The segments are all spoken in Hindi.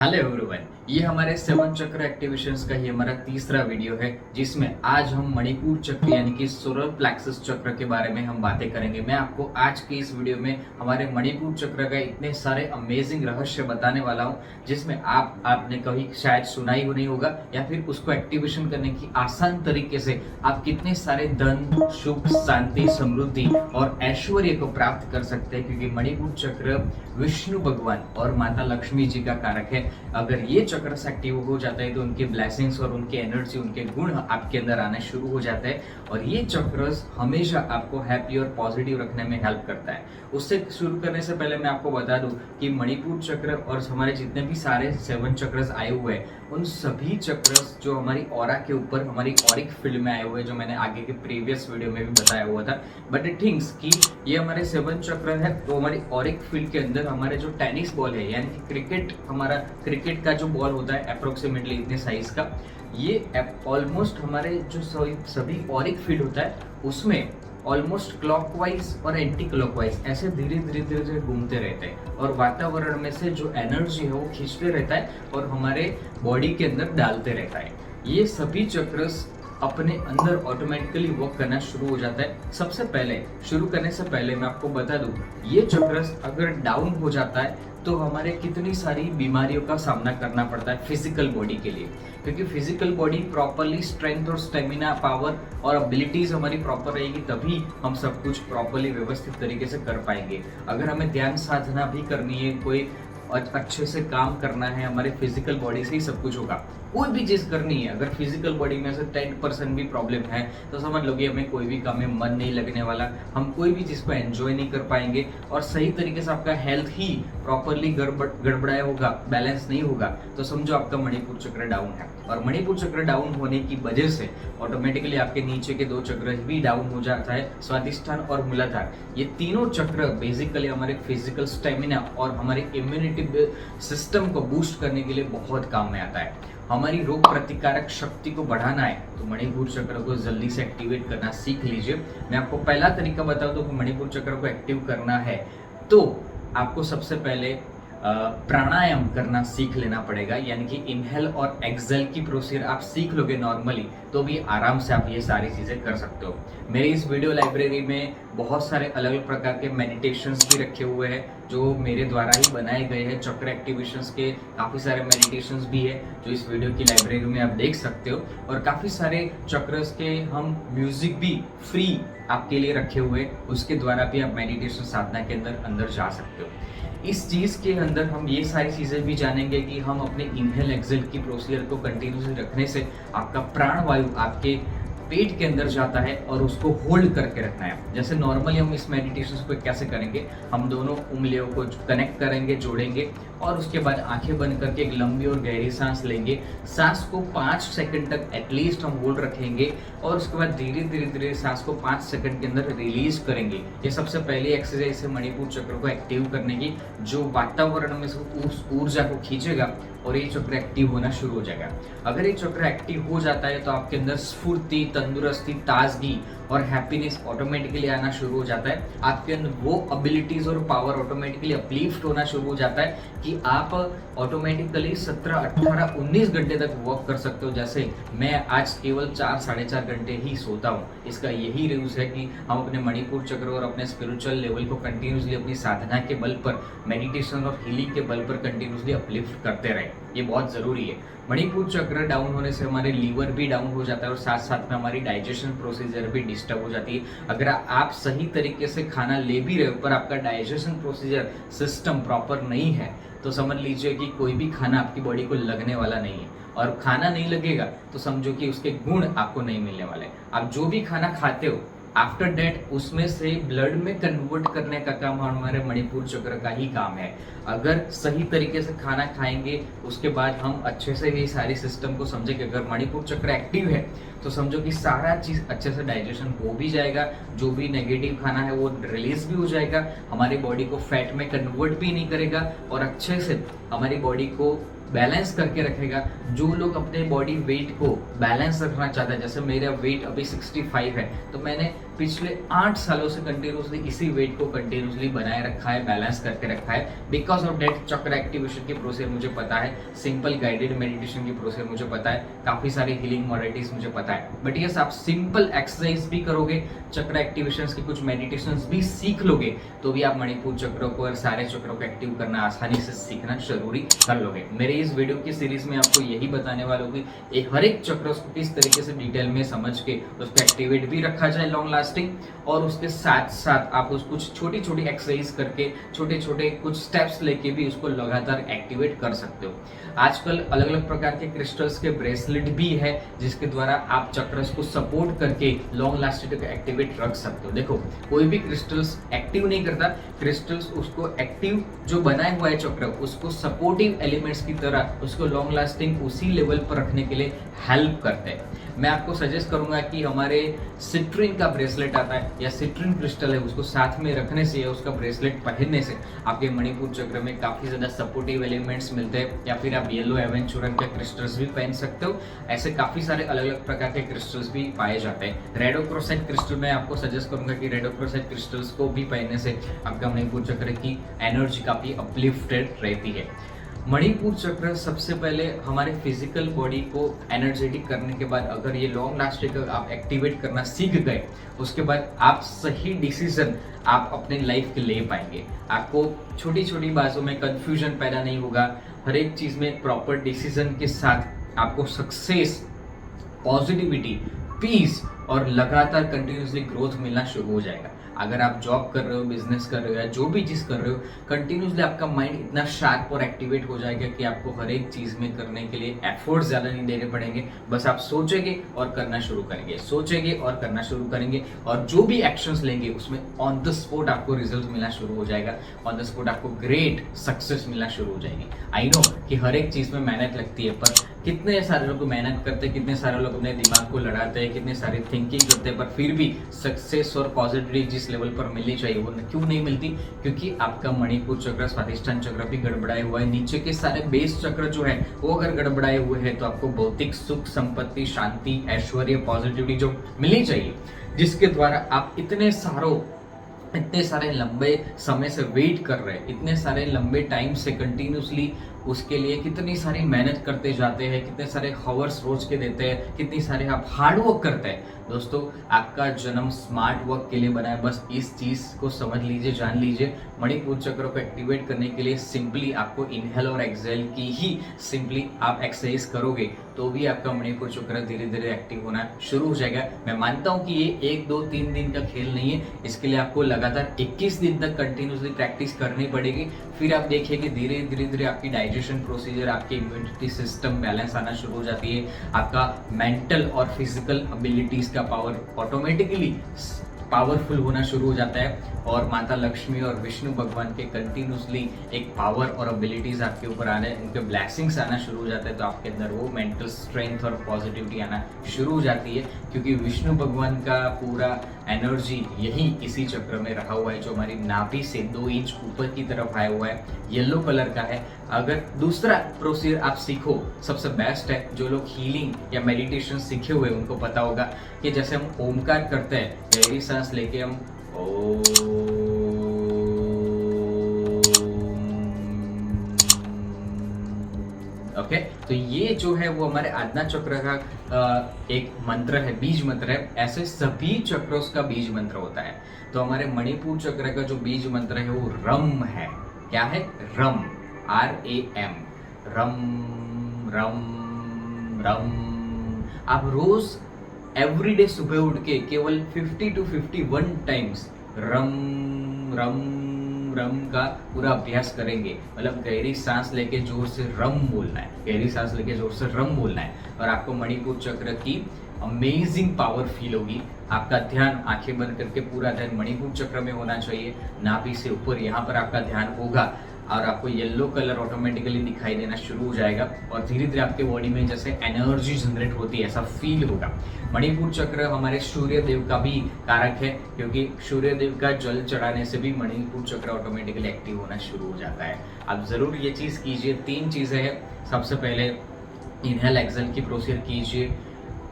हेलो एवरीवन, ये हमारे सेवन चक्र एक्टिवेशंस का ही हमारा तीसरा वीडियो है जिसमें आज हम मणिपुर चक्र यानी कि सोलर प्लेक्सस चक्र के बारे में हम बातें करेंगे। मैं आपको आज के इस वीडियो में हमारे मणिपुर चक्र का इतने सारे अमेजिंग रहस्य बताने वाला हूँ जिसमें आपने कभी शायद सुना ही नहीं होगा या फिर उसको एक्टिवेशन करने की आसान तरीके से आप कितने सारे धन, सुख, शांति, समृद्धि और ऐश्वर्य को प्राप्त कर सकते हैं, क्योंकि मणिपुर चक्र विष्णु भगवान और माता लक्ष्मी जी का कारक है। अगर ये चक्र एक्टिव हो जाता है तो उनके ब्लेसिंग्स और उनके एनर्जी, उनके गुण आपके अंदर आने शुरू हो जाते हैं और ये चक्र हमेशा आपको हैप्पी और पॉजिटिव रखने में हेल्प करता है। उससे शुरू करने से पहले मैं आपको बता दूं कि मणिपुर चक्र और हमारे जितने भी सारे 7 चक्रस आए हुए हैं उन सभी चक्रस जो हमारी ऑरा के ऊपर हमारी ऑरिक फील्ड में आए हुए हैं, जो मैंने आगे के प्रीवियस वीडियो में भी बताया हुआ था, बट इट थिंक्स कि ये हमारे 7 चक्र है तो हमारी ऑरिक फील्ड के अंदर हमारे जो टेनिस बॉल है यानी कि क्रिकेट का जो बॉल होता है अप्रोक्सीमेटली इतने साइज का, ये ऑलमोस्ट हमारे जो सभी ऑरिक फील्ड होता है उसमें ऑलमोस्ट क्लॉकवाइज और एंटी क्लॉकवाइज ऐसे धीरे धीरे घूमते रहते हैं और वातावरण में से जो एनर्जी है वो खींचते रहता है और हमारे बॉडी के अंदर डालते रहता है। ये सभी चक्रस अपने अंदर ऑटोमेटिकली वर्क करना शुरू हो जाता है। सबसे पहले शुरू करने से पहले मैं आपको बता दूं, ये चक्रस अगर डाउन हो जाता है तो हमारे कितनी सारी बीमारियों का सामना करना पड़ता है फिजिकल बॉडी के लिए, क्योंकि फिजिकल बॉडी प्रॉपरली स्ट्रेंथ और स्टेमिना, पावर और एबिलिटीज हमारी प्रॉपर रहेगी तभी हम सब कुछ प्रॉपरली व्यवस्थित तरीके से कर पाएंगे। अगर हमें ध्यान साधना भी करनी है, कोई अच्छे से काम करना है, हमारे फिजिकल बॉडी से ही सब कुछ होगा। कोई भी चीज करनी है, अगर फिजिकल बॉडी में से 10% भी प्रॉब्लम है तो समझ लो कि हमें कोई भी काम में मन नहीं लगने वाला, हम कोई भी चीज को एंजॉय नहीं कर पाएंगे और सही तरीके से आपका हेल्थ ही प्रॉपरली गड़बड़ाया होगा, बैलेंस नहीं होगा, तो समझो आपका मणिपुर चक्र डाउन है। और मणिपुर चक्र डाउन होने की वजह से ऑटोमेटिकली आपके नीचे के 2 चक्र भी डाउन हो जाता है, स्वादिष्ठान और मूलाधार। ये तीनों चक्र बेसिकली हमारे फिजिकल स्टेमिना और हमारे इम्यूनिटी सिस्टम को बूस्ट करने के लिए बहुत काम में आता है। हमारी रोग प्रतिकारक शक्ति को बढ़ाना है तो मणिपुर चक्र को जल्दी से एक्टिवेट करना सीख लीजिए। मैं आपको पहला तरीका बता दूं कि मणिपुर चक्र को एक्टिव करना है तो आपको सबसे पहले प्राणायाम करना सीख लेना पड़ेगा, यानी कि इनहेल और एक्सेल की प्रोसीजर आप सीख लोगे नॉर्मली तो भी आराम से आप ये सारी चीजें कर सकते हो। मेरे इस वीडियो लाइब्रेरी में बहुत सारे अलग अलग प्रकार के मेडिटेशंस भी रखे हुए हैं जो मेरे द्वारा ही बनाए गए हैं। चक्र एक्टिवेशंस के काफ़ी सारे मेडिटेशंस भी है जो इस वीडियो की लाइब्रेरी में आप देख सकते हो और काफ़ी सारे चक्रस के हम म्यूजिक भी फ्री आपके लिए रखे हुए, उसके द्वारा भी आप मेडिटेशन साधना के अंदर जा सकते हो। इस चीज के अंदर हम ये सारी चीजें भी जानेंगे कि हम अपने इनहेल एक्सेल की प्रोसीजर को कंटिन्यूसली रखने से आपका प्राण वायु आपके पेट के अंदर जाता है और उसको होल्ड करके रखना है। जैसे नॉर्मली हम इस मेडिटेशन को कैसे करेंगे, हम दोनों उंगलियों को कनेक्ट करेंगे, जोड़ेंगे और उसके बाद आंखें बंद करके एक लंबी और गहरी सांस लेंगे। सांस को 5 सेकंड तक एटलीस्ट हम होल्ड रखेंगे और उसके बाद धीरे धीरे सांस को 5 सेकंड के अंदर रिलीज करेंगे। ये सबसे पहली एक्सरसाइज है मणिपुर चक्र को एक्टिव करने की, जो वातावरण में से उस ऊर्जा को खींचेगा और ये चक्र एक्टिव होना शुरू हो जाएगा। अगर ये चक्र एक्टिव हो जाता है तो आपके अंदर स्फूर्ति, तंदुरुस्ती, ताजगी और हैप्पीनेस ऑटोमेटिकली आना शुरू हो जाता है। आपके अंदर वो एबिलिटीज और पावर ऑटोमेटिकली अपलिफ्ट होना शुरू हो जाता है कि आप ऑटोमेटिकली 17, 18, 19 घंटे तक वर्क कर सकते हो। जैसे मैं आज केवल 4, 4.5 घंटे ही सोता हूँ। इसका यही रीज है कि हम अपने मणिपुर चक्र और अपने स्पिरिचुअल लेवल को कंटिन्यूसली अपनी साधना के बल पर, मेडिटेशन और हीलिंग के बल पर कंटिन्यूसली अपलिफ्ट करते रहे। ये बहुत जरूरी है। मणिपुर चक्र डाउन होने से हमारे लीवर भी डाउन हो जाता है और साथ साथ में हमारी डाइजेशन प्रोसीजर भी डिस्टर्ब हो जाती है। अगर आप सही तरीके से खाना ले भी रहे हो पर आपका डाइजेशन प्रोसीजर सिस्टम प्रॉपर नहीं है तो समझ लीजिए कि कोई भी खाना आपकी बॉडी को लगने वाला नहीं है और खाना नहीं लगेगा तो समझो कि उसके गुण आपको नहीं मिलने वाले। आप जो भी खाना खाते हो आफ्टर डेट उसमें से ब्लड में कन्वर्ट करने का काम हमारे मणिपुर चक्र का ही काम है। अगर सही तरीके से खाना खाएंगे उसके बाद हम अच्छे से ये सारी सिस्टम को समझेंगे, अगर मणिपुर चक्र एक्टिव है तो समझो कि सारा चीज अच्छे से डाइजेशन हो भी जाएगा, जो भी नेगेटिव खाना है वो रिलीज भी हो जाएगा, हमारी बॉडी को फैट में कन्वर्ट भी नहीं करेगा और अच्छे से हमारी बॉडी को बैलेंस करके रखेगा। जो लोग अपने बॉडी वेट को बैलेंस रखना चाहते हैं, जैसे मेरा वेट अभी 65 है तो मैंने पिछले 8 सालों से कंटिन्यूसली इसी वेट को कंटिन्यूसली बनाए रखा है, बैलेंस करके रखा है। बिकॉज ऑफ डेट चक्र एक्टिवेशन की प्रोसेस मुझे पता है, सिंपल गाइडेड मेडिटेशन की प्रोसेस मुझे पता है, काफी सारी हीलिंग मॉडलिटीज मुझे पता है। बट यस, आप सिंपल एक्सरसाइज भी करोगे, चक्र एक्टिवेशन की कुछ मेडिटेशन भी सीख लोगे, तो भी आप मणिपुर चक्र को और सारे चक्रों को एक्टिव करना आसानी से सीखना जरूरी कर लोगे। मेरे इस वीडियो की सीरीज में आपको यही बताने वाला हूँ कि हर एक चक्र को किस तरीके से डिटेल में समझ के उसको एक्टिवेट भी रखा जाए लॉन्ग लास्टिंग, और उसके साथ साथ आप उस कुछ छोटी छोटी एक्सरसाइज करके छोटे छोटे कुछ स्टेप्स लेके भी उसको लगातार एक्टिवेट कर सकते हो। आजकल अलग अलग प्रकार के क्रिस्टल्स के ब्रेसलेट भी है जिसके द्वारा आप चक्रस को सपोर्ट करके लॉन्ग लास्टिंग एक्टिवेट रख सकते हो। देखो, कोई भी क्रिस्टल्स एक्टिव नहीं करता, क्रिस्टल्स उसको एक्टिव जो बनाया हुआ है चक्र उसको सपोर्टिव एलिमेंट्स की तरह उसको लॉन्ग लास्टिंग उसी लेवल पर रखने के लिए हेल्प करते हैं। मैं आपको सजेस्ट करूंगा कि हमारे सिट्रिन का ब्रेसलेट आता है या सिट्रिन क्रिस्टल है, उसको साथ में रखने से या उसका ब्रेसलेट पहनने से आपके मणिपुर चक्र में काफी ज्यादा सपोर्टिव एलिमेंट्स मिलते हैं। या फिर आप येलो एवेंचुरन के क्रिस्टल्स भी पहन सकते हो। ऐसे काफी सारे अलग अलग प्रकार के क्रिस्टल्स भी पाए जाते हैं। रेडोक्रोसाइट क्रिस्टल मैं आपको सजेस्ट करूंगा कि रेडोक्रोसाइट क्रिस्टल्स को भी पहनने से आपका मणिपुर चक्र की एनर्जी काफी अपलिफ्टेड रहती है। मणिपुर चक्र सबसे पहले हमारे फिजिकल बॉडी को एनर्जेटिक करने के बाद अगर ये लॉन्ग लास्टिंग आप एक्टिवेट करना सीख गए, उसके बाद आप सही डिसीजन आप अपने लाइफ के ले पाएंगे। आपको छोटी छोटी बातों में कंफ्यूजन पैदा नहीं होगा, हर एक चीज में प्रॉपर डिसीजन के साथ आपको सक्सेस, पॉजिटिविटी, पीस और लगातार कंटिन्यूसली ग्रोथ मिलना शुरू हो जाएगा। अगर आप जॉब कर रहे हो, बिजनेस कर रहे हो या जो भी चीज कर रहे हो, कंटिन्यूसली आपका माइंड इतना शार्प और एक्टिवेट हो जाएगा कि आपको हर एक चीज में करने के लिए एफर्ट ज्यादा नहीं देने पड़ेंगे। बस आप सोचेंगे और करना शुरू करेंगे, सोचेंगे और करना शुरू करेंगे, और जो भी एक्शंस लेंगे उसमें ऑन द स्पॉट आपको रिजल्ट मिलना शुरू हो जाएगा। ऑन द स्पॉट आपको ग्रेट सक्सेस मिलना शुरू हो जाएगी। आई नो कि हर एक चीज में मेहनत लगती है, पर कितने सारे लोग मेहनत करते हैं, कितने सारे लोग अपने दिमाग को लड़ाते हैं, कितने सारी थिंकिंग करते हैं, पर फिर भी सक्सेस और पॉजिटिविटी जिस लेवल पर मिलनी चाहिए वो क्यों नहीं मिलती? क्योंकि आपका मणिपुर चक्र, स्वादिष्ठान चक्र भी गड़बड़ाए हुआ है। नीचे के सारे बेस चक्र जो है वो अगर गड़बड़ाए हुए हैं तो आपको भौतिक सुख, संपत्ति, शांति, ऐश्वर्य, पॉजिटिविटी जो मिलनी चाहिए, जिसके द्वारा आप इतने सारे लंबे समय से वेट कर रहे हैं, इतने सारे लंबे टाइम से कंटिन्यूसली उसके लिए कितनी सारी मेहनत करते जाते हैं, कितने सारे हॉवर्स रोज के देते हैं, कितनी सारे आप हार्ड वर्क करते हैं। दोस्तों, आपका जन्म स्मार्ट वर्क के लिए बना है। बस इस चीज को समझ लीजिए, जान लीजिए। मणिपुर चक्र को एक्टिवेट करने के लिए सिंपली आपको इनहेल और एक्सहेल की ही सिंपली आप एक्सरसाइज करोगे तो भी आपका मणिपुर चक्र धीरे धीरे एक्टिव होना शुरू हो जाएगा। मैं मानता हूं कि ये 1, 2, 3 दिन का खेल नहीं है, इसके लिए आपको लगातार 21 दिन तक कंटिन्यूसली प्रैक्टिस करनी पड़ेगी। फिर आप देखिए कि धीरे धीरे आपकी डाइजेशन प्रोसीजर, आपकी इम्यूनिटी सिस्टम बैलेंस आना शुरू हो जाती है। आपका मेंटल और फिजिकल एबिलिटीज का पावर ऑटोमेटिकली पावरफुल होना शुरू हो जाता है, और माता लक्ष्मी और विष्णु भगवान के कंटिन्यूसली एक पावर और एबिलिटीज आपके ऊपर आने, उनके ब्लेसिंग्स आना शुरू हो जाता है, तो आपके अंदर वो मेंटल स्ट्रेंथ और पॉजिटिविटी आना शुरू हो जाती है। क्योंकि विष्णु भगवान का पूरा एनर्जी यही इसी चक्र में रखा हुआ है, जो हमारी नाभि से 2 इंच ऊपर की तरफ आया हुआ है, येलो कलर का है। अगर दूसरा प्रोसीजर आप सीखो, सबसे बेस्ट है, जो लोग हीलिंग या मेडिटेशन सीखे हुए उनको पता होगा कि जैसे हम ओमकार करते हैं, गहरी सांस लेके हम ओके, तो ये जो है वो हमारे आज्ञा चक्र का एक मंत्र है, बीज मंत्र है। ऐसे सभी चक्रों का बीज मंत्र होता है। तो हमारे मणिपुर चक्र का जो बीज मंत्र है वो रम है। क्या है? रम, RAM, रम रम रम। आप रोज एवरीडे सुबह उठ के केवल 50 to 51 टाइम्स रम रम रम का पूरा अभ्यास करेंगे। मतलब गहरी सांस लेके जोर से रम बोलना है, गहरी सांस लेके जोर से रम बोलना है, और आपको मणिपुर चक्र की अमेजिंग पावर फील होगी। आपका ध्यान आंखें बंद करके पूरा ध्यान मणिपुर चक्र में होना चाहिए, नाभि से ऊपर यहाँ पर आपका ध्यान होगा, और आपको येलो कलर ऑटोमेटिकली दिखाई देना शुरू हो जाएगा, और धीरे धीरे आपके बॉडी में जैसे एनर्जी जनरेट होती है ऐसा फील होगा। मणिपुर चक्र हमारे सूर्य देव का भी कारक है, क्योंकि सूर्य देव का जल चढ़ाने से भी मणिपुर चक्र ऑटोमेटिकली एक्टिव होना शुरू हो जाता है। आप जरूर ये चीज कीजिए। 3 चीजें हैं। सबसे पहले इनहेल एक्सहेल की प्रोसीजर कीजिए,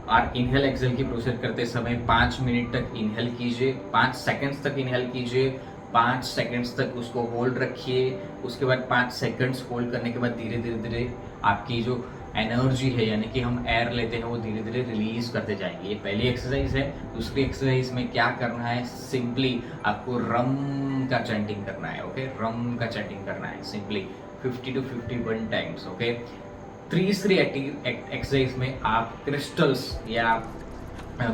और इनहेल एक्सेल की प्रोसेस करते समय 5 मिनट तक इनहेल कीजिए, 5 सेकंड्स तक इनहेल कीजिए, 5 सेकंड्स तक उसको होल्ड रखिए, उसके बाद 5 सेकंड्स होल्ड करने के बाद धीरे धीरे धीरे आपकी जो एनर्जी है यानी कि हम एयर लेते हैं वो धीरे धीरे रिलीज करते जाएंगे। ये पहली एक्सरसाइज है। दूसरी एक्सरसाइज में क्या करना है, सिंपली आपको रम का चैंटिंग करना है। ओके, रम का चैंटिंग करना है सिंपली 50 to 51 टाइम्स। ओके, तीसरी एक्सरसाइज में आप क्रिस्टल्स या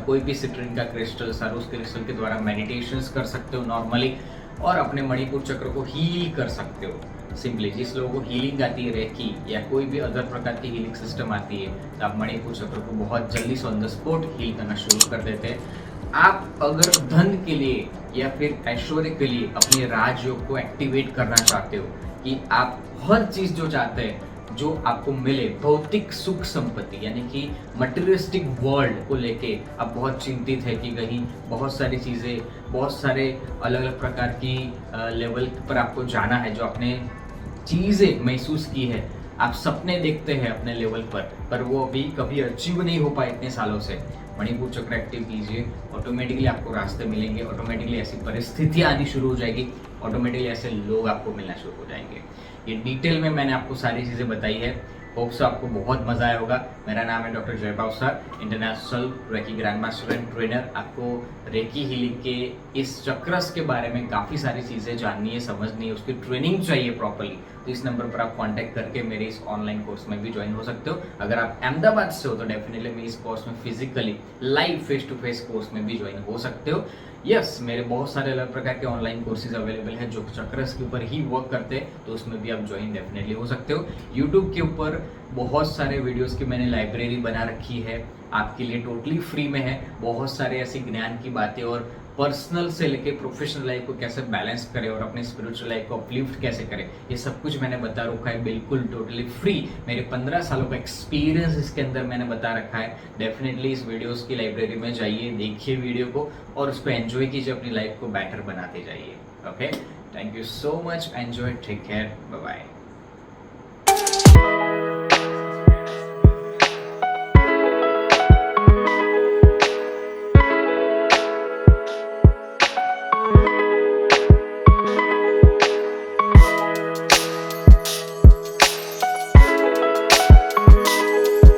कोई भी सिट्रिन का क्रिस्टल, सरोस क्रिस्टल के द्वारा मेडिटेशंस कर सकते हो नॉर्मली, और अपने मणिपुर चक्र को हील कर सकते हो सिंपली। जिस लोगों को हीलिंग आती है, रेकी या कोई भी अदर प्रकार की हीलिंग सिस्टम आती है, तो आप मणिपुर चक्र को बहुत जल्दी से ऑन द स्पॉट हील करना शुरू कर देते हैं। आप अगर धन के लिए या फिर ऐश्वर्य के लिए अपने राजयोग को एक्टिवेट करना चाहते हो कि आप हर चीज जो चाहते हैं जो आपको मिले, भौतिक सुख संपत्ति यानी कि मटेरियलिस्टिक वर्ल्ड को लेके आप बहुत चिंतित है कि कहीं बहुत सारी चीज़ें, बहुत सारे अलग अलग प्रकार की लेवल पर आपको जाना है, जो आपने चीज़ें महसूस की है, आप सपने देखते हैं अपने लेवल पर वो अभी कभी अचीव नहीं हो पाए इतने सालों से, मणिपुर चक्र एक्टिव कीजिए, ऑटोमेटिकली आपको रास्ते मिलेंगे, ऑटोमेटिकली ऐसी परिस्थितियाँ आनी शुरू हो जाएगी, ऑटोमेटिकली ऐसे लोग आपको मिलना शुरू हो जाएंगे। ये डिटेल में मैंने आपको सारी चीज़ें बताई है। होप सो आपको बहुत मजा आया होगा। मेरा नाम है doctor Jaipal sir, international reiki grand master and trainer. आपको रेकी हीलिंग के इस चक्रस के बारे में काफ़ी सारी चीज़ें जाननी है, समझनी है, उसकी ट्रेनिंग चाहिए प्रॉपरली, तो इस नंबर पर आप कांटेक्ट करके मेरे इस ऑनलाइन कोर्स में भी ज्वाइन हो सकते हो। अगर आप अहमदाबाद से हो तो डेफिनेटली मैं इस कोर्स में physically live face to face course में भी ज्वाइन हो सकते हो। यस, मेरे बहुत सारे अलग प्रकार के ऑनलाइन कोर्सेज अवेलेबल हैं जो चक्रस के ऊपर ही वर्क करते हैं, तो उसमें भी आप ज्वाइन डेफिनेटली हो सकते हो। यूट्यूब के ऊपर बहुत सारे वीडियोस की मैंने लाइब्रेरी बना रखी है, आपके लिए टोटली फ्री में है। बहुत सारे ऐसी ज्ञान की बातें और पर्सनल से लेके प्रोफेशनल लाइफ को कैसे बैलेंस करें और अपनी स्पिरिचुअल लाइफ को अपलिफ्ट कैसे करें, ये सब कुछ मैंने बता रखा है, बिल्कुल टोटली फ्री। मेरे 15 सालों का एक्सपीरियंस इसके अंदर मैंने बता रखा है। डेफिनेटली इस वीडियोस की लाइब्रेरी में जाइए, देखिए वीडियो को और उसको एंजॉय कीजिए, अपनी लाइफ को बेटर बनाते जाइए। Okay, thank you so much, enjoy, take care, bye bye.